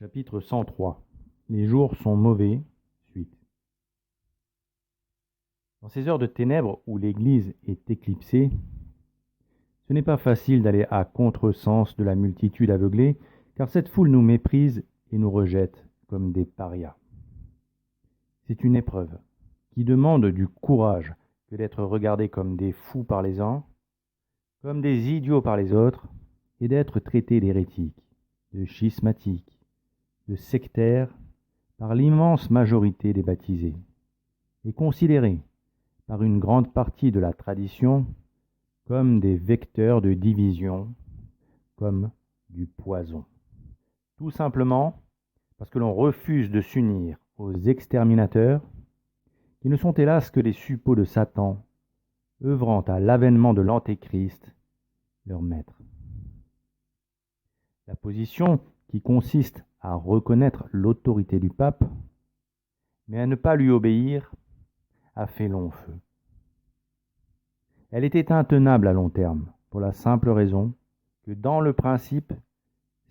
Chapitre 103. Les jours sont mauvais. Suite. Dans ces heures de ténèbres où l'Église est éclipsée, ce n'est pas facile d'aller à contresens de la multitude aveuglée, car cette foule nous méprise et nous rejette comme des parias. C'est une épreuve qui demande du courage que d'être regardés comme des fous par les uns, comme des idiots par les autres, et d'être traités d'hérétiques, de schismatiques, de sectaires par l'immense majorité des baptisés, et considérés par une grande partie de la tradition comme des vecteurs de division, comme du poison. Tout simplement parce que l'on refuse de s'unir aux exterminateurs, qui ne sont hélas que des suppôts de Satan, œuvrant à l'avènement de l'Antéchrist, leur maître. La position qui consiste à reconnaître l'autorité du pape, mais à ne pas lui obéir, a fait long feu. Elle était intenable à long terme, pour la simple raison que dans le principe,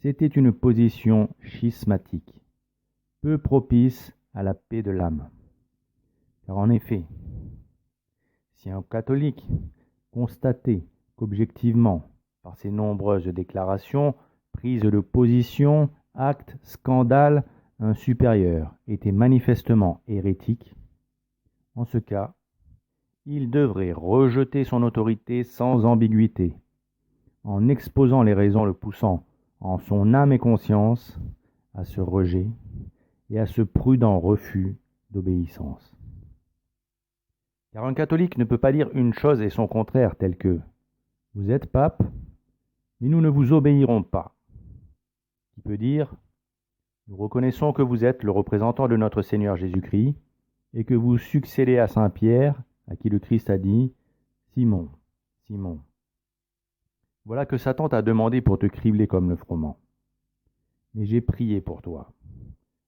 c'était une position schismatique, peu propice à la paix de l'âme. Car en effet, si un catholique constatait qu'objectivement, par ses nombreuses déclarations, prises de position, actes, scandales, un supérieur était manifestement hérétique, en ce cas, il devrait rejeter son autorité sans ambiguïté, en exposant les raisons le poussant en son âme et conscience à ce rejet et à ce prudent refus d'obéissance. Car un catholique ne peut pas dire une chose et son contraire, tel que « Vous êtes pape, mais nous ne vous obéirons pas ». Qui peut dire « Nous reconnaissons que vous êtes le représentant de notre Seigneur Jésus-Christ et que vous succédez à Saint Pierre, à qui le Christ a dit « Simon, Simon, voilà que Satan t'a demandé pour te cribler comme le froment. Mais j'ai prié pour toi,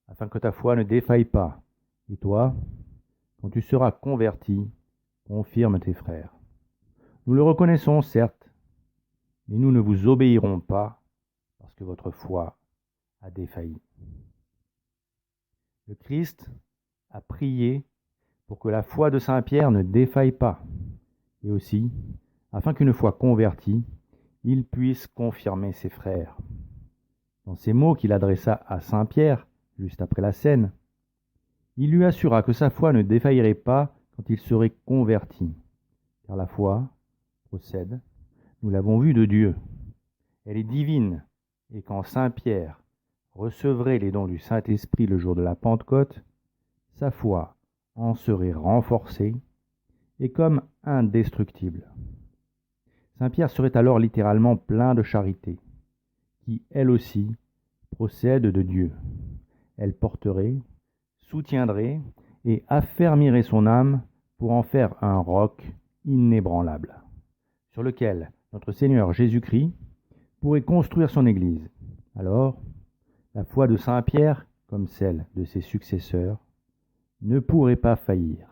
afin que ta foi ne défaille pas. Et toi, quand tu seras converti, confirme tes frères. Nous le reconnaissons, certes, mais nous ne vous obéirons pas, parce que votre foi a défailli. » Le Christ a prié pour que la foi de Saint Pierre ne défaille pas, et aussi, afin qu'une fois converti, il puisse confirmer ses frères. Dans ces mots qu'il adressa à Saint Pierre, juste après la scène, il lui assura que sa foi ne défaillerait pas quand il serait converti, car la foi procède, nous l'avons vu, de Dieu. Elle est divine, et quand Saint Pierre recevrait les dons du Saint-Esprit le jour de la Pentecôte, sa foi en serait renforcée et comme indestructible. Saint Pierre serait alors littéralement plein de charité, qui, elle aussi, procède de Dieu. Elle porterait, soutiendrait et affermirait son âme pour en faire un roc inébranlable, sur lequel notre Seigneur Jésus-Christ pourrait construire son Église. Alors, la foi de Saint Pierre, comme celle de ses successeurs, ne pourrait pas faillir.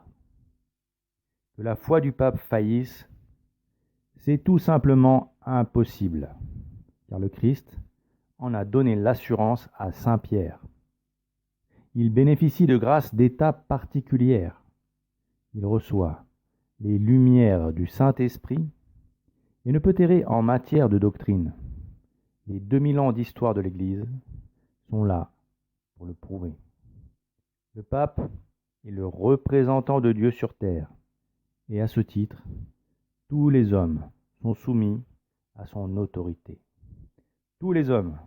Que la foi du pape faillisse, c'est tout simplement impossible, car le Christ en a donné l'assurance à Saint Pierre. Il bénéficie de grâces d'état particulières. Il reçoit les lumières du Saint-Esprit et ne peut errer en matière de doctrine. Les 2000 ans d'histoire de l'Église sont là pour le prouver. Le pape est le représentant de Dieu sur terre, et à ce titre, tous les hommes sont soumis à son autorité. Tous les hommes,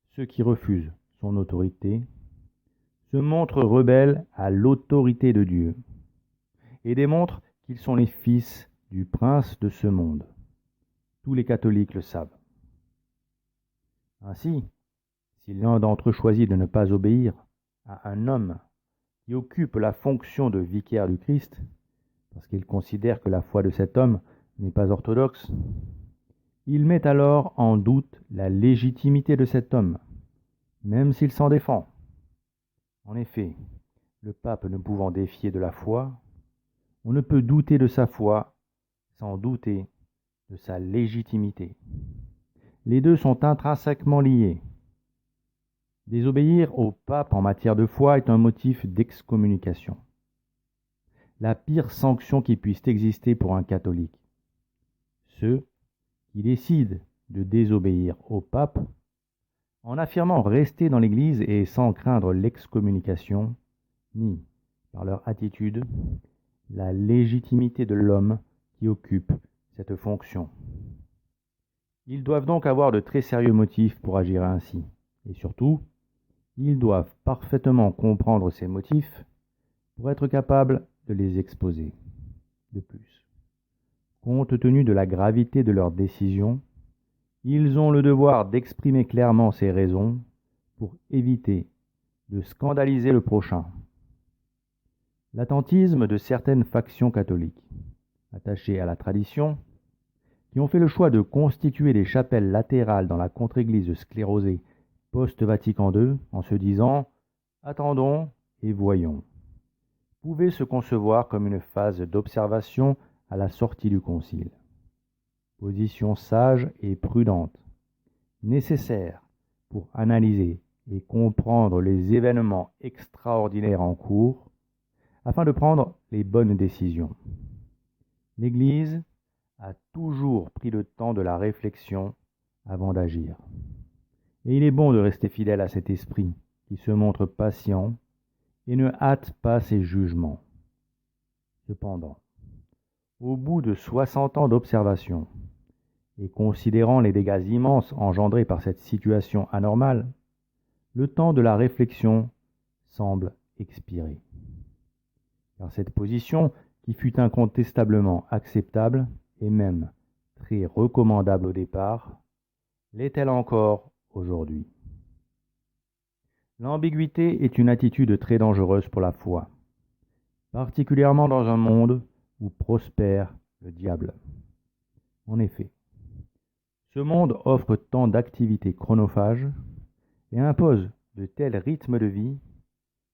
ceux qui refusent son autorité, se montrent rebelles à l'autorité de Dieu et démontrent qu'ils sont les fils du prince de ce monde. Tous les catholiques le savent. Ainsi, si l'un d'entre eux choisit de ne pas obéir à un homme qui occupe la fonction de vicaire du Christ, parce qu'il considère que la foi de cet homme n'est pas orthodoxe, il met alors en doute la légitimité de cet homme, même s'il s'en défend. En effet, le pape ne pouvant défier de la foi, on ne peut douter de sa foi sans douter de sa légitimité. Les deux sont intrinsèquement liés. Désobéir au pape en matière de foi est un motif d'excommunication. La pire sanction qui puisse exister pour un catholique. Ceux qui décident de désobéir au pape, en affirmant rester dans l'Église et sans craindre l'excommunication, nient, par leur attitude, la légitimité de l'homme qui occupe cette fonction. Ils doivent donc avoir de très sérieux motifs pour agir ainsi, et surtout, ils doivent parfaitement comprendre ces motifs pour être capables de les exposer. De plus, compte tenu de la gravité de leurs décisions, ils ont le devoir d'exprimer clairement ces raisons pour éviter de scandaliser le prochain. L'attentisme de certaines factions catholiques, attachées à la tradition, qui ont fait le choix de constituer des chapelles latérales dans la contre-église sclérosée post-Vatican II en se disant « attendons et voyons », pouvait se concevoir comme une phase d'observation à la sortie du concile. Position sage et prudente, nécessaire pour analyser et comprendre les événements extraordinaires en cours, afin de prendre les bonnes décisions. L'Église a toujours pris le temps de la réflexion avant d'agir. Et il est bon de rester fidèle à cet esprit qui se montre patient et ne hâte pas ses jugements. Cependant, au bout de 60 ans d'observation, et considérant les dégâts immenses engendrés par cette situation anormale, le temps de la réflexion semble expirer. Car cette position, qui fut incontestablement acceptable et même très recommandable au départ, l'est-elle encore aujourd'hui? L'ambiguïté est une attitude très dangereuse pour la foi, particulièrement dans un monde où prospère le diable. En effet, ce monde offre tant d'activités chronophages et impose de tels rythmes de vie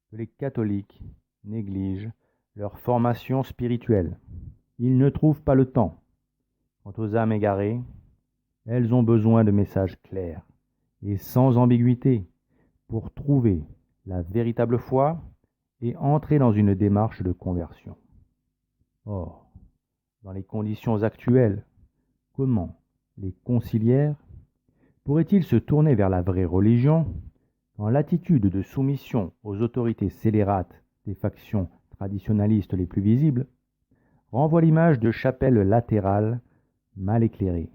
que les catholiques négligent leur formation spirituelle. Ils ne trouvent pas le temps. Quant aux âmes égarées, elles ont besoin de messages clairs et sans ambiguïté pour trouver la véritable foi et entrer dans une démarche de conversion. Or, dans les conditions actuelles, comment les conciliaires pourraient-ils se tourner vers la vraie religion quand l'attitude de soumission aux autorités scélérates des factions traditionalistes les plus visibles renvoie l'image de chapelles latérales mal éclairées,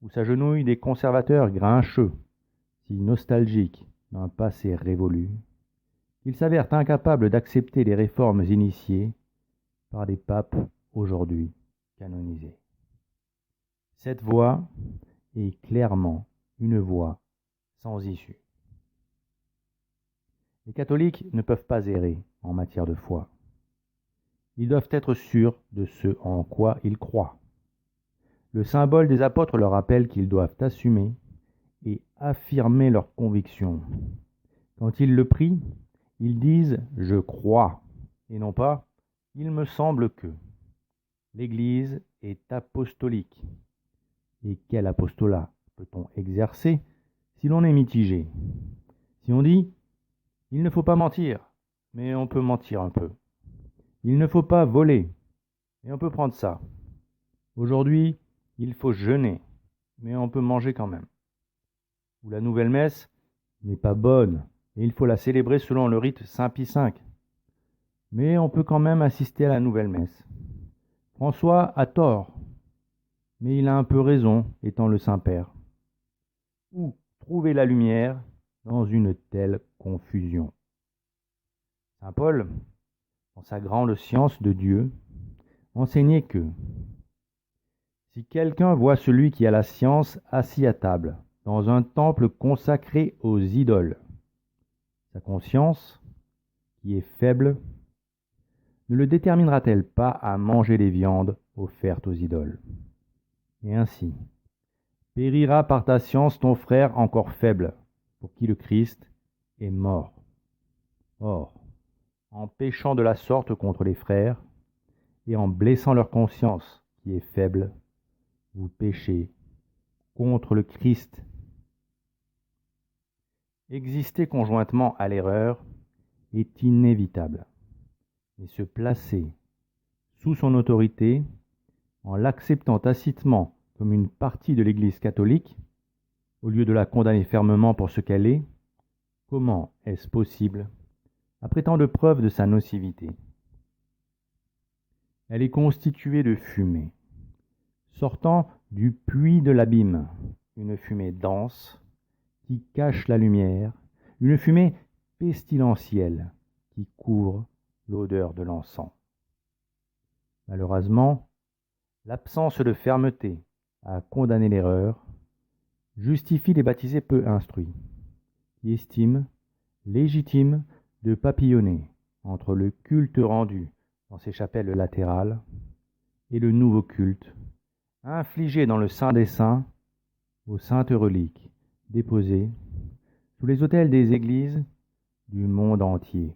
où s'agenouillent des conservateurs grincheux, si nostalgiques d'un passé révolu, qu'ils s'avèrent incapables d'accepter les réformes initiées par des papes aujourd'hui canonisés. Cette voie est clairement une voie sans issue. Les catholiques ne peuvent pas errer en matière de foi. Ils doivent être sûrs de ce en quoi ils croient. Le symbole des apôtres leur rappelle qu'ils doivent assumer et affirmer leurs convictions. Quand ils le prient, ils disent « je crois » et non pas « il me semble que ». L'Église est apostolique. Et quel apostolat peut-on exercer si l'on est mitigé? Si on dit « il ne faut pas mentir », mais on peut mentir un peu. Il ne faut pas voler, mais on peut prendre ça. Aujourd'hui, il faut jeûner, mais on peut manger quand même. Ou la nouvelle messe n'est pas bonne, et il faut la célébrer selon le rite Saint-Pie V. Mais on peut quand même assister à la nouvelle messe. François a tort, mais il a un peu raison, étant le Saint-Père. Où trouver la lumière dans une telle confusion? Saint Paul, dans sa grande science de Dieu, enseignait que si quelqu'un voit celui qui a la science assis à table, dans un temple consacré aux idoles, sa conscience, qui est faible, ne le déterminera-t-elle pas à manger les viandes offertes aux idoles? Et ainsi, périra par ta science ton frère encore faible, pour qui le Christ est mort. Or, en péchant de la sorte contre les frères, et en blessant leur conscience qui est faible, vous péchez contre le Christ. Exister conjointement à l'erreur est inévitable, et se placer sous son autorité, en l'acceptant tacitement comme une partie de l'Église catholique, au lieu de la condamner fermement pour ce qu'elle est, comment est-ce possible, après tant de preuves de sa nocivité? Elle est constituée de fumée, sortant du puits de l'abîme, une fumée dense qui cache la lumière, une fumée pestilentielle qui couvre l'odeur de l'encens. Malheureusement, l'absence de fermeté à condamner l'erreur justifie les baptisés peu instruits, qui estiment légitime de papillonner entre le culte rendu dans ces chapelles latérales et le nouveau culte, infligé dans le Saint des Saints aux saintes reliques déposées sous les autels des églises du monde entier.